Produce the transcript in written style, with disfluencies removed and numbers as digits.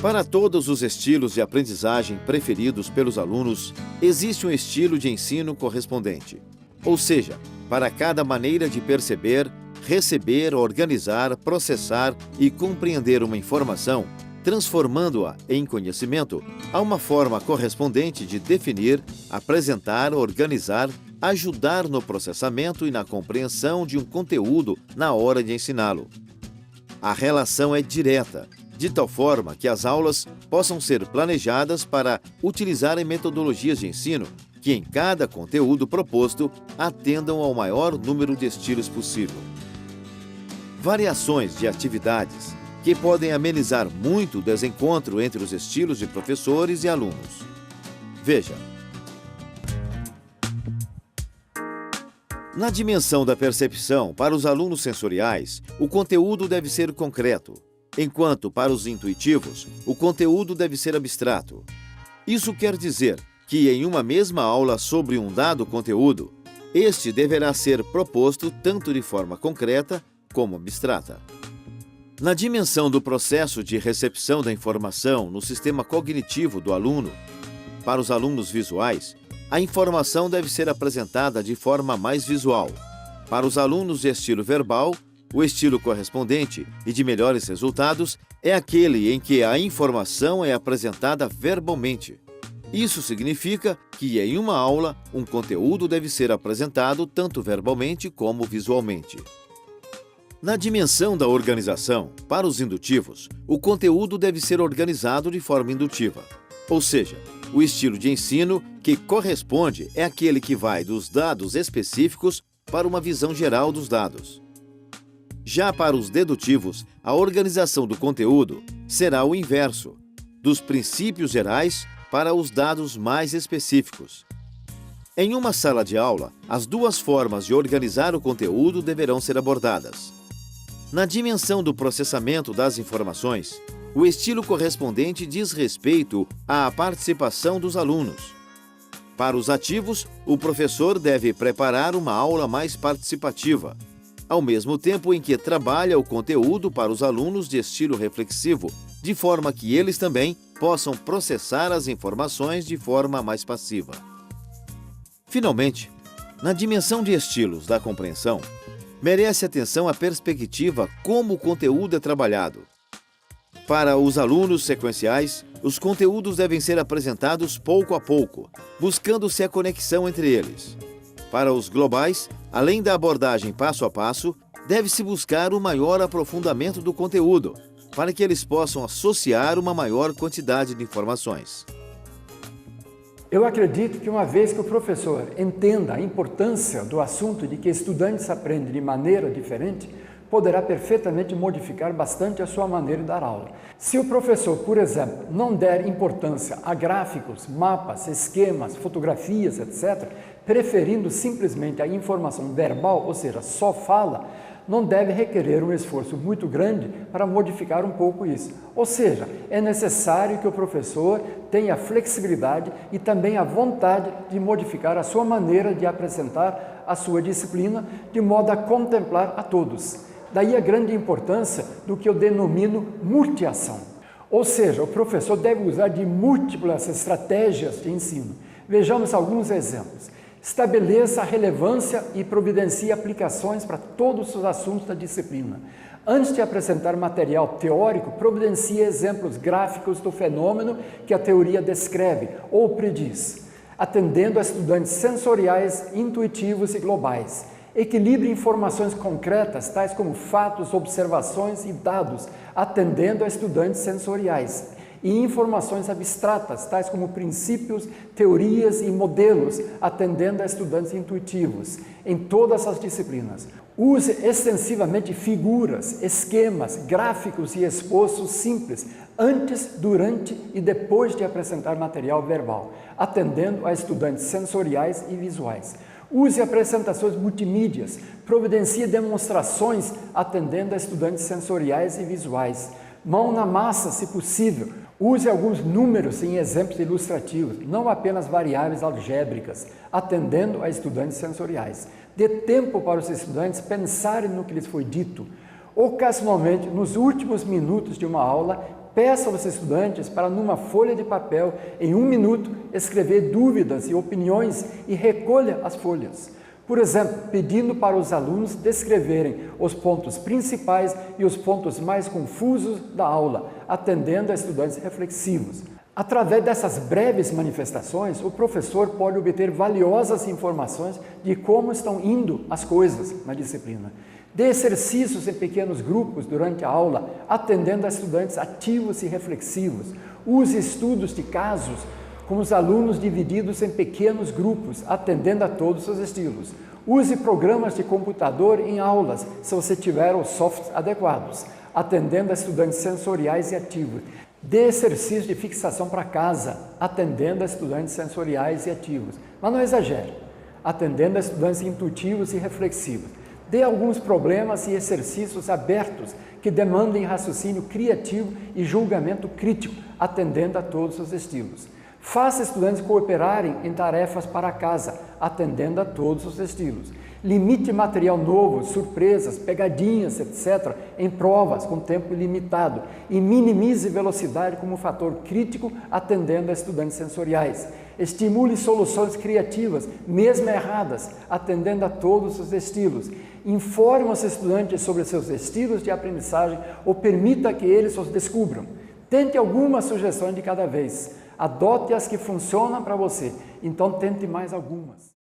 Para todos os estilos de aprendizagem preferidos pelos alunos, existe um estilo de ensino correspondente. Ou seja, para cada maneira de perceber, receber, organizar, processar e compreender uma informação, transformando-a em conhecimento, há uma forma correspondente de definir, apresentar, organizar, ajudar no processamento e na compreensão de um conteúdo na hora de ensiná-lo. A relação é direta, de tal forma que as aulas possam ser planejadas para utilizarem metodologias de ensino que, em cada conteúdo proposto, atendam ao maior número de estilos possível. Variações de atividades que podem amenizar muito o desencontro entre os estilos de professores e alunos. Veja. Na dimensão da percepção, para os alunos sensoriais, o conteúdo deve ser concreto, enquanto para os intuitivos, o conteúdo deve ser abstrato. Isso quer dizer que, em uma mesma aula sobre um dado conteúdo, este deverá ser proposto tanto de forma concreta como abstrata. Na dimensão do processo de recepção da informação no sistema cognitivo do aluno, para os alunos visuais, a informação deve ser apresentada de forma mais visual. Para os alunos de estilo verbal, o estilo correspondente e de melhores resultados é aquele em que a informação é apresentada verbalmente. Isso significa que, em uma aula, um conteúdo deve ser apresentado tanto verbalmente como visualmente. Na dimensão da organização, para os indutivos, o conteúdo deve ser organizado de forma indutiva. Ou seja, o estilo de ensino que corresponde é aquele que vai dos dados específicos para uma visão geral dos dados. Já para os dedutivos, a organização do conteúdo será o inverso, dos princípios gerais para os dados mais específicos. Em uma sala de aula, as duas formas de organizar o conteúdo deverão ser abordadas. Na dimensão do processamento das informações, o estilo correspondente diz respeito à participação dos alunos. Para os ativos, o professor deve preparar uma aula mais participativa, ao mesmo tempo em que trabalha o conteúdo para os alunos de estilo reflexivo, de forma que eles também possam processar as informações de forma mais passiva. Finalmente, na dimensão de estilos da compreensão, merece atenção a perspectiva como o conteúdo é trabalhado. Para os alunos sequenciais, os conteúdos devem ser apresentados pouco a pouco, buscando-se a conexão entre eles. Para os globais, além da abordagem passo a passo, deve-se buscar o maior aprofundamento do conteúdo, para que eles possam associar uma maior quantidade de informações. Eu acredito que uma vez que o professor entenda a importância do assunto de que estudantes aprendem de maneira diferente, poderá perfeitamente modificar bastante a sua maneira de dar aula. Se o professor, por exemplo, não der importância a gráficos, mapas, esquemas, fotografias, etc., preferindo simplesmente a informação verbal, ou seja, só fala, não deve requerer um esforço muito grande para modificar um pouco isso. Ou seja, é necessário que o professor tenha flexibilidade e também a vontade de modificar a sua maneira de apresentar a sua disciplina, de modo a contemplar a todos. Daí a grande importância do que eu denomino multiação. Ou seja, o professor deve usar de múltiplas estratégias de ensino. Vejamos alguns exemplos. Estabeleça a relevância e providencie aplicações para todos os assuntos da disciplina. Antes de apresentar material teórico, providencie exemplos gráficos do fenômeno que a teoria descreve ou prediz, atendendo a estudantes sensoriais, intuitivos e globais. Equilibre informações concretas, tais como fatos, observações e dados, atendendo a estudantes sensoriais. E informações abstratas, tais como princípios, teorias e modelos, atendendo a estudantes intuitivos, em todas as disciplinas. Use extensivamente figuras, esquemas, gráficos e esboços simples, antes, durante e depois de apresentar material verbal, atendendo a estudantes sensoriais e visuais. Use apresentações multimídias, providencie demonstrações, atendendo a estudantes sensoriais e visuais. Mão na massa, se possível. Use alguns números em exemplos ilustrativos, não apenas variáveis algébricas, atendendo a estudantes sensoriais. Dê tempo para os estudantes pensarem no que lhes foi dito. Ocasionalmente, nos últimos minutos de uma aula, peça aos estudantes para, numa folha de papel, em 1 minuto, escrever dúvidas e opiniões e recolha as folhas. Por exemplo, pedindo para os alunos descreverem os pontos principais e os pontos mais confusos da aula, atendendo a estudantes reflexivos. Através dessas breves manifestações, o professor pode obter valiosas informações de como estão indo as coisas na disciplina. Dê exercícios em pequenos grupos durante a aula, atendendo a estudantes ativos e reflexivos. Use estudos de casos com os alunos divididos em pequenos grupos, atendendo a todos os estilos. Use programas de computador em aulas, se você tiver os softwares adequados, atendendo a estudantes sensoriais e ativos. Dê exercício de fixação para casa, atendendo a estudantes sensoriais e ativos. Mas não exagere, atendendo a estudantes intuitivos e reflexivos. Dê alguns problemas e exercícios abertos que demandem raciocínio criativo e julgamento crítico, atendendo a todos os estilos. Faça estudantes cooperarem em tarefas para casa, atendendo a todos os estilos. Limite material novo, surpresas, pegadinhas, etc., em provas com tempo limitado e minimize velocidade como fator crítico, atendendo a estudantes sensoriais. Estimule soluções criativas, mesmo erradas, atendendo a todos os estilos. Informe os estudantes sobre seus estilos de aprendizagem ou permita que eles os descubram. Tente algumas sugestões de cada vez. Adote as que funcionam para você, então tente mais algumas.